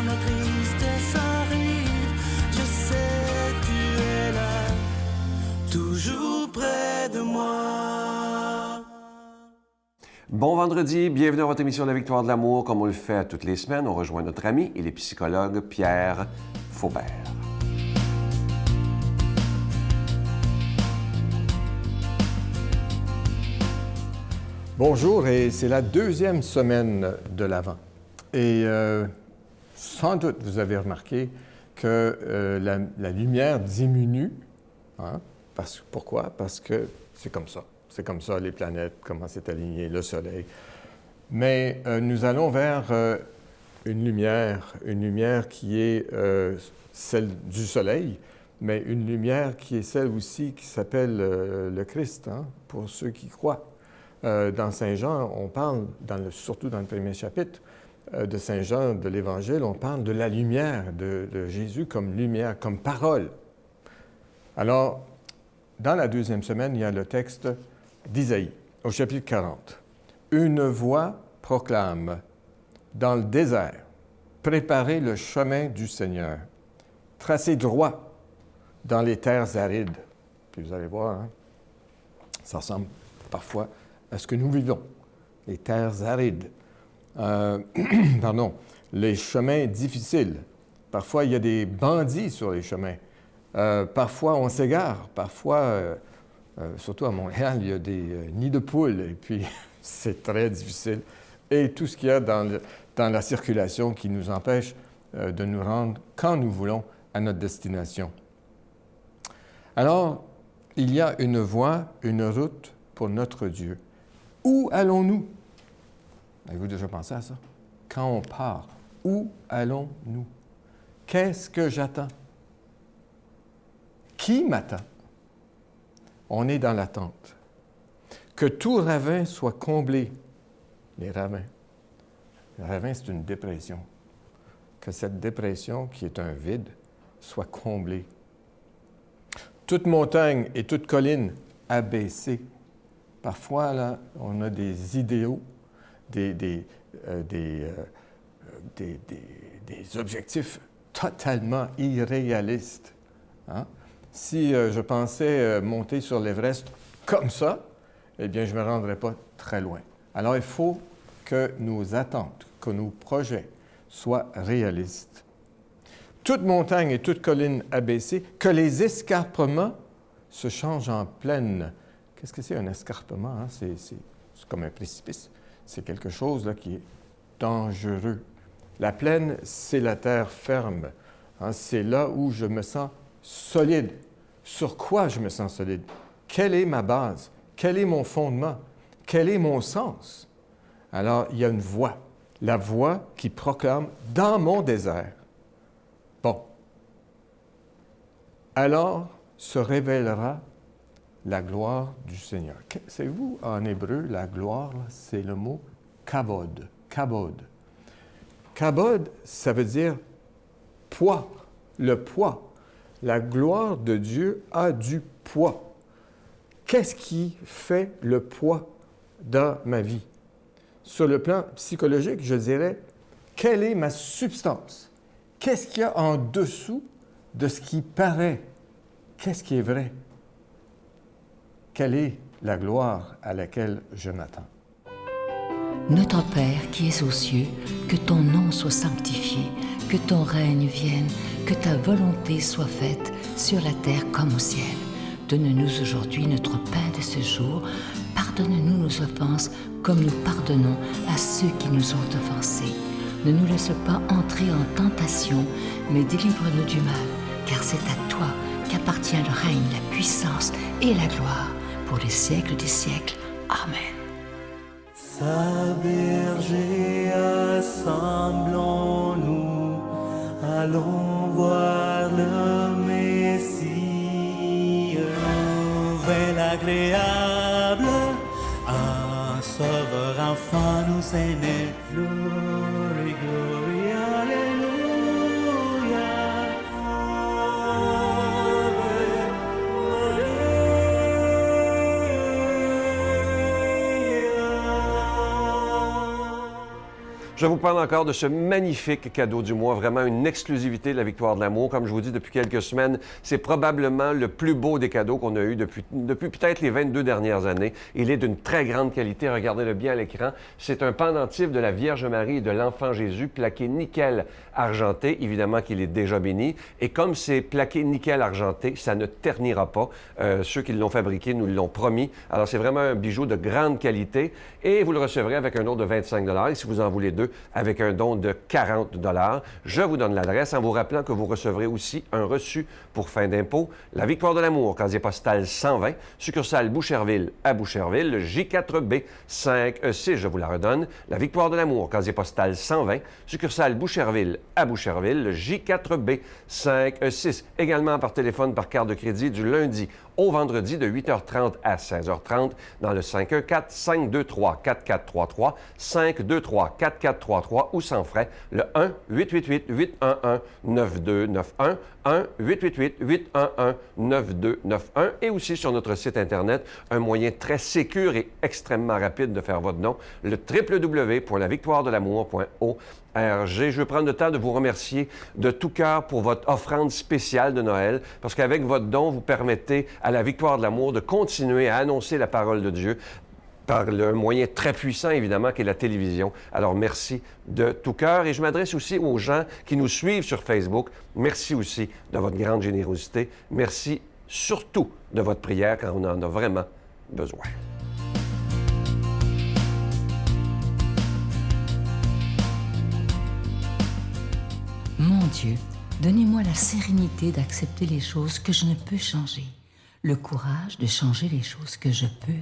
la tristesse arrive, je sais tu es là, toujours près de moi. Bon vendredi, bienvenue à votre émission La Victoire de l'amour. Comme on le fait toutes les semaines, on rejoint notre ami et le psychologue Pierre Faubert. Bonjour, et c'est la deuxième semaine de l'Avent. Et sans doute, vous avez remarqué que la lumière diminue. Hein? Pourquoi? Parce que c'est comme ça. C'est comme ça, les planètes, comment c'est aligné, le Soleil. Mais nous allons vers une lumière qui est celle du Soleil, mais une lumière qui est celle aussi qui s'appelle le Christ, hein, pour ceux qui croient. Dans Saint Jean, on parle, surtout dans le premier chapitre de Saint Jean de l'Évangile, on parle de la lumière de Jésus comme lumière, comme parole. Alors, dans la deuxième semaine, il y a le texte d'Isaïe, au chapitre 40. « Une voix proclame dans le désert, préparez le chemin du Seigneur, tracez droit dans les terres arides. » Puis vous allez voir, hein, ça ressemble parfois à ce que nous vivons, les terres arides. Les chemins difficiles. Parfois, il y a des bandits sur les chemins. Parfois, on s'égare. Parfois, surtout à Montréal, il y a des nids de poules, et puis c'est très difficile. Et tout ce qu'il y a dans la circulation qui nous empêche de nous rendre, quand nous voulons, à notre destination. Alors, il y a une voie, une route pour notre Dieu. Où allons-nous? Avez-vous déjà pensé à ça? Quand on part, où allons-nous? Qu'est-ce que j'attends? Qui m'attend? On est dans l'attente. Que tout ravin soit comblé. Les ravins. Le ravin, c'est une dépression. Que cette dépression, qui est un vide, soit comblée. Toute montagne et toute colline abaissée. Parfois, là, on a des idéaux, des objectifs totalement irréalistes. Hein? Si je pensais monter sur l'Everest comme ça, eh bien, je ne me rendrais pas très loin. Alors, il faut que nos attentes, que nos projets soient réalistes. Toute montagne et toute colline abaissée, que les escarpements se changent en plaine. Qu'est-ce que c'est un escarpement? Hein? C'est comme un précipice. C'est quelque chose là, qui est dangereux. La plaine, c'est la terre ferme. Hein? C'est là où je me sens solide. Sur quoi je me sens solide? Quelle est ma base? Quel est mon fondement? Quel est mon sens? Alors, il y a une voix. La voix qui proclame « dans mon désert ». Bon. Alors se révélera la gloire du Seigneur. Savez-vous, en hébreu, la gloire, c'est le mot kavod. Kavod. Kavod, ça veut dire poids, le poids. La gloire de Dieu a du poids. Qu'est-ce qui fait le poids dans ma vie? Sur le plan psychologique, je dirais, quelle est ma substance? Qu'est-ce qu'il y a en dessous de ce qui paraît? Qu'est-ce qui est vrai? Quelle est la gloire à laquelle je m'attends? Notre Père qui es aux cieux, que ton nom soit sanctifié, que ton règne vienne, que ta volonté soit faite sur la terre comme au ciel. Donne-nous aujourd'hui notre pain de ce jour. Pardonne-nous nos offenses comme nous pardonnons à ceux qui nous ont offensés. Ne nous laisse pas entrer en tentation, mais délivre-nous du mal, car c'est à toi qu'appartient le règne, la puissance et la gloire pour les siècles des siècles. Amen. Sa berger, assemblons-nous, allons voir le Messie, nouvel agréable, un sauveur enfant nous est né. Glory, glory, alléluia. Je vous parle encore de ce magnifique cadeau du mois, vraiment une exclusivité de la Victoire de l'amour. Comme je vous dis depuis quelques semaines, c'est probablement le plus beau des cadeaux qu'on a eu depuis peut-être les 22 dernières années. Il est d'une très grande qualité, regardez-le bien à l'écran. C'est un pendentif de la Vierge Marie et de l'Enfant Jésus, plaqué nickel argenté, évidemment qu'il est déjà béni. Et comme c'est plaqué nickel argenté, ça ne ternira pas. Ceux qui l'ont fabriqué nous l'ont promis. Alors c'est vraiment un bijou de grande qualité et vous le recevrez avec un don de 25 $. Et si vous en voulez deux, avec un don de 40 $. Je vous donne l'adresse en vous rappelant que vous recevrez aussi un reçu pour fin d'impôt. La Victoire de l'amour, casier postal 120, succursale Boucherville à Boucherville, le J4B 5E6, je vous la redonne. La Victoire de l'amour, casier postal 120, succursale Boucherville à Boucherville, le J4B 5E6. Également par téléphone, par carte de crédit du lundi au vendredi de 8h30 à 16h30 dans le 514-523-4433, 523-4433 ou sans frais, le 1-888-811-9291, 1-888-811-9291 et aussi sur notre site Internet, un moyen très sécure et extrêmement rapide de faire votre don, le www.lavictoiredelamour.org. Je veux prendre le temps de vous remercier de tout cœur pour votre offrande spéciale de Noël, parce qu'avec votre don, vous permettez à la Victoire de l'amour de continuer à annoncer la parole de Dieu par un moyen très puissant, évidemment, qui est la télévision. Alors, merci de tout cœur. Et je m'adresse aussi aux gens qui nous suivent sur Facebook. Merci aussi de votre grande générosité. Merci surtout de votre prière quand on en a vraiment besoin. Mon Dieu, donnez-moi la sérénité d'accepter les choses que je ne peux changer, le courage de changer les choses que je peux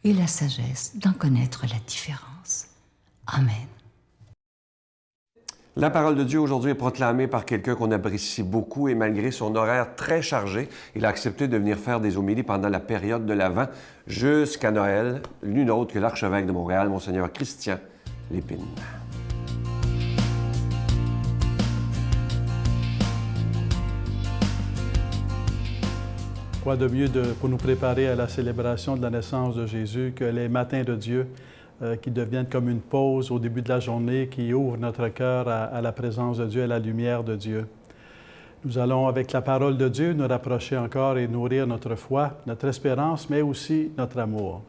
et la sagesse d'en connaître la différence. Amen. La parole de Dieu aujourd'hui est proclamée par quelqu'un qu'on apprécie beaucoup et malgré son horaire très chargé, il a accepté de venir faire des homélies pendant la période de l'Avent jusqu'à Noël, nul autre que l'archevêque de Montréal, Monseigneur Christian Lépine. Quoi de mieux pour nous préparer à la célébration de la naissance de Jésus que les matins de Dieu qui deviennent comme une pause au début de la journée, qui ouvrent notre cœur à la présence de Dieu, à la lumière de Dieu. Nous allons, avec la parole de Dieu, nous rapprocher encore et nourrir notre foi, notre espérance, mais aussi notre amour.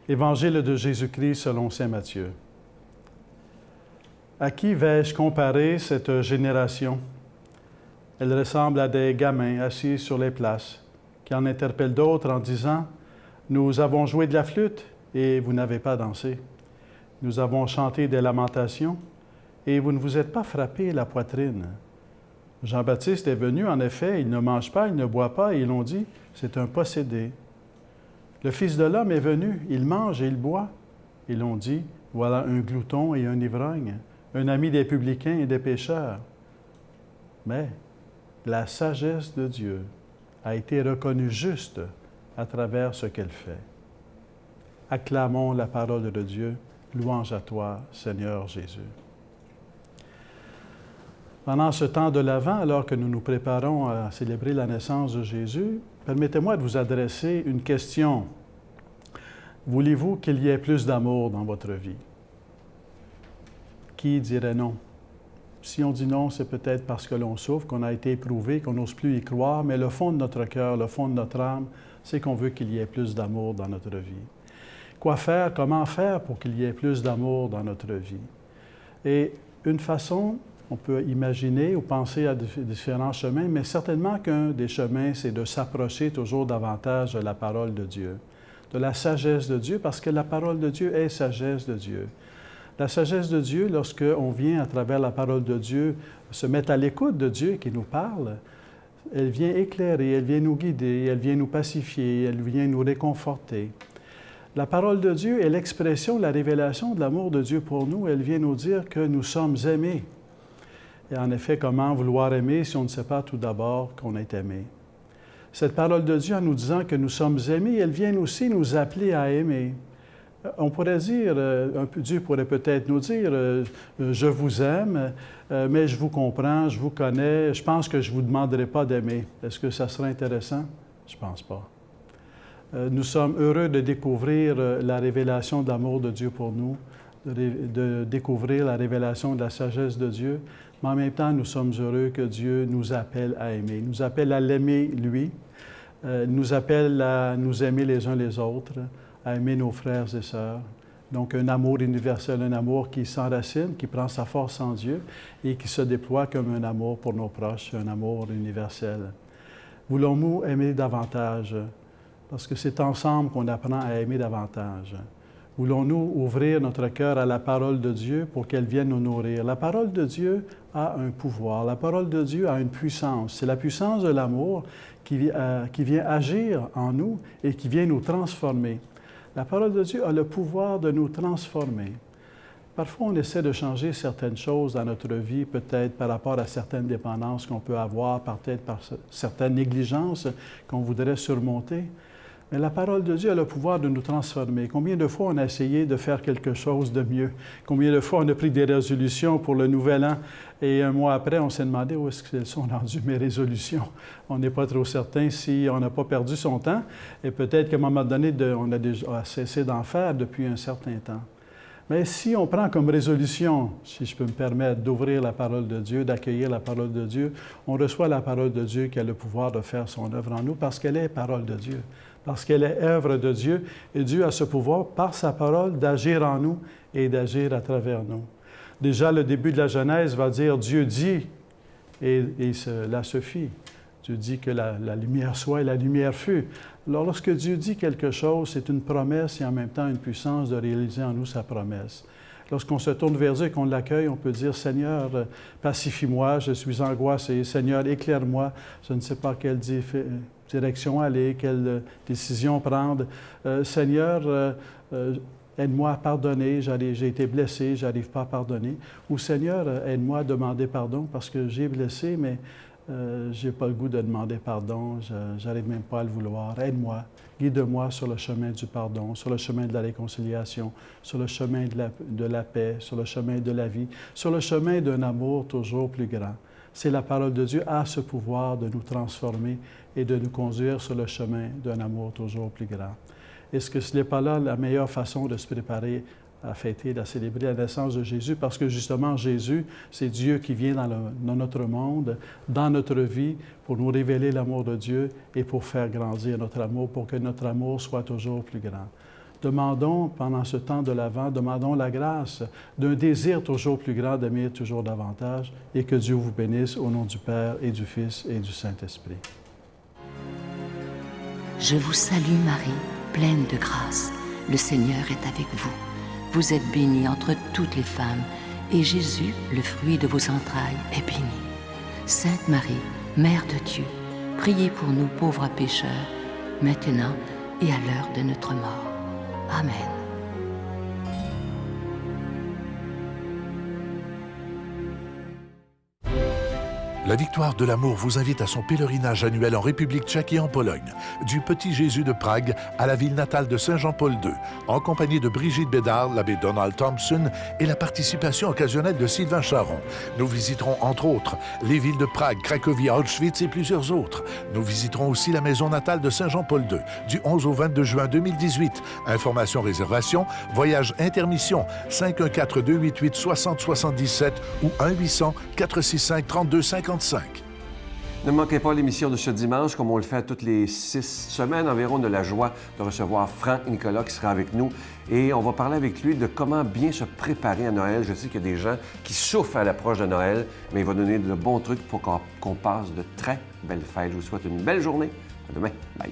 Évangile de Jésus-Christ selon saint Matthieu. À qui vais-je comparer cette génération? Elle ressemble à des gamins assis sur les places, qui en interpellent d'autres en disant « Nous avons joué de la flûte et vous n'avez pas dansé. Nous avons chanté des lamentations et vous ne vous êtes pas frappé la poitrine. » Jean-Baptiste est venu, en effet, il ne mange pas, il ne boit pas, et ils l'ont dit « C'est un possédé. » Le Fils de l'homme est venu, il mange et il boit. Ils l'ont dit « Voilà un glouton et un ivrogne, un ami des publicains et des pécheurs. » Mais la sagesse de Dieu a été reconnue juste à travers ce qu'elle fait. Acclamons la parole de Dieu. Louange à toi, Seigneur Jésus. Pendant ce temps de l'Avent, alors que nous nous préparons à célébrer la naissance de Jésus, permettez-moi de vous adresser une question. Voulez-vous qu'il y ait plus d'amour dans votre vie? Qui dirait non? Si on dit non, c'est peut-être parce que l'on souffre, qu'on a été éprouvé, qu'on n'ose plus y croire, mais le fond de notre cœur, le fond de notre âme, c'est qu'on veut qu'il y ait plus d'amour dans notre vie. Quoi faire, comment faire pour qu'il y ait plus d'amour dans notre vie? Et une façon, on peut imaginer ou penser à différents chemins, mais certainement qu'un des chemins, c'est de s'approcher toujours davantage de la parole de Dieu, de la sagesse de Dieu, parce que la parole de Dieu est sagesse de Dieu. La sagesse de Dieu, lorsqu'on vient à travers la parole de Dieu, se mettre à l'écoute de Dieu qui nous parle, elle vient éclairer, elle vient nous guider, elle vient nous pacifier, elle vient nous réconforter. La parole de Dieu est l'expression, la révélation de l'amour de Dieu pour nous. Elle vient nous dire que nous sommes aimés. Et en effet, comment vouloir aimer si on ne sait pas tout d'abord qu'on est aimé? Cette parole de Dieu, en nous disant que nous sommes aimés, elle vient aussi nous appeler à aimer. On pourrait dire, Dieu pourrait peut-être nous dire, je vous aime, mais je vous comprends, je vous connais, je pense que je ne vous demanderai pas d'aimer. Est-ce que ça serait intéressant? Je ne pense pas. Nous sommes heureux de découvrir la révélation de l'amour de Dieu pour nous, de découvrir la révélation de la sagesse de Dieu, mais en même temps, nous sommes heureux que Dieu nous appelle à aimer. Il nous appelle à l'aimer, lui, nous appelle à nous aimer les uns les autres, à aimer nos frères et sœurs. Donc, un amour universel, un amour qui s'enracine, qui prend sa force en Dieu et qui se déploie comme un amour pour nos proches, un amour universel. Voulons-nous aimer davantage? Parce que c'est ensemble qu'on apprend à aimer davantage. Voulons-nous ouvrir notre cœur à la parole de Dieu pour qu'elle vienne nous nourrir? La parole de Dieu a un pouvoir. La parole de Dieu a une puissance. C'est la puissance de l'amour qui vient agir en nous et qui vient nous transformer. La parole de Dieu a le pouvoir de nous transformer. Parfois, on essaie de changer certaines choses dans notre vie, peut-être par rapport à certaines dépendances qu'on peut avoir, peut-être par certaines négligences qu'on voudrait surmonter. Mais la parole de Dieu a le pouvoir de nous transformer. Combien de fois on a essayé de faire quelque chose de mieux? Combien de fois on a pris des résolutions pour le nouvel an et un mois après, on s'est demandé où est-ce qu'elles sont rendues mes résolutions? On n'est pas trop certain si on n'a pas perdu son temps et peut-être qu'à un moment donné, on a déjà cessé d'en faire depuis un certain temps. Mais si on prend comme résolution, si je peux me permettre, d'ouvrir la parole de Dieu, d'accueillir la parole de Dieu, on reçoit la parole de Dieu qui a le pouvoir de faire son œuvre en nous parce qu'elle est parole de Dieu. Parce qu'elle est œuvre de Dieu, et Dieu a ce pouvoir, par sa parole, d'agir en nous et d'agir à travers nous. Déjà, le début de la Genèse va dire « Dieu dit » et cela se fit. Dieu dit que la lumière soit et la lumière fut. Alors, lorsque Dieu dit quelque chose, c'est une promesse et en même temps une puissance de réaliser en nous sa promesse. Lorsqu'on se tourne vers Dieu et qu'on l'accueille, on peut dire « Seigneur, pacifie-moi, je suis angoissé. Seigneur, éclaire-moi, je ne sais pas quelle direction aller, quelle décision prendre. Seigneur, aide-moi à pardonner, j'ai été blessé, je n'arrive pas à pardonner. Ou Seigneur, aide-moi à demander pardon parce que j'ai blessé, mais je n'ai pas le goût de demander pardon, je n'arrive même pas à le vouloir. Aide-moi, guide-moi sur le chemin du pardon, sur le chemin de la réconciliation, sur le chemin de la paix, sur le chemin de la vie, sur le chemin d'un amour toujours plus grand. C'est la parole de Dieu a ce pouvoir de nous transformer et de nous conduire sur le chemin d'un amour toujours plus grand. Est-ce que ce n'est pas là la meilleure façon de se préparer à fêter, à célébrer la naissance de Jésus? Parce que justement, Jésus, c'est Dieu qui vient dans notre monde, dans notre vie, pour nous révéler l'amour de Dieu et pour faire grandir notre amour, pour que notre amour soit toujours plus grand. Demandons, pendant ce temps de l'Avent, demandons la grâce d'un désir toujours plus grand d'aimer toujours davantage et que Dieu vous bénisse au nom du Père et du Fils et du Saint-Esprit. Je vous salue Marie, pleine de grâce. Le Seigneur est avec vous. Vous êtes bénie entre toutes les femmes et Jésus, le fruit de vos entrailles, est béni. Sainte Marie, Mère de Dieu, priez pour nous pauvres pécheurs, maintenant et à l'heure de notre mort. Amen. La Victoire de l'amour vous invite à son pèlerinage annuel en République tchèque et en Pologne, du Petit Jésus de Prague à la ville natale de Saint Jean-Paul II, en compagnie de Brigitte Bédard, l'abbé Donald Thompson et la participation occasionnelle de Sylvain Charon. Nous visiterons entre autres les villes de Prague, Cracovie, Auschwitz et plusieurs autres. Nous visiterons aussi la maison natale de Saint Jean-Paul II, du 11 au 22 juin 2018. Informations, réservations, voyage intermission, 514-288-6077 ou 1-800-465-3250. Ne manquez pas l'émission de ce dimanche, comme on le fait toutes les 6 semaines environ, de la joie de recevoir Franck Nicolas qui sera avec nous. Et on va parler avec lui de comment bien se préparer à Noël. Je sais qu'il y a des gens qui souffrent à l'approche de Noël, mais il va donner de bons trucs pour qu'on passe de très belles fêtes. Je vous souhaite une belle journée. À demain. Bye.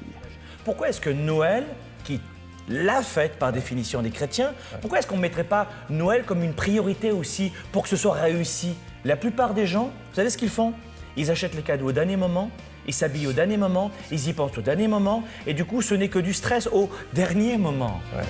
Pourquoi est-ce que Noël, qui est la fête par définition des chrétiens, pourquoi est-ce qu'on ne mettrait pas Noël comme une priorité aussi pour que ce soit réussi? La plupart des gens, vous savez ce qu'ils font? Ils achètent les cadeaux au dernier moment, ils s'habillent au dernier moment, ils y pensent au dernier moment, et du coup, ce n'est que du stress au dernier moment. Ouais.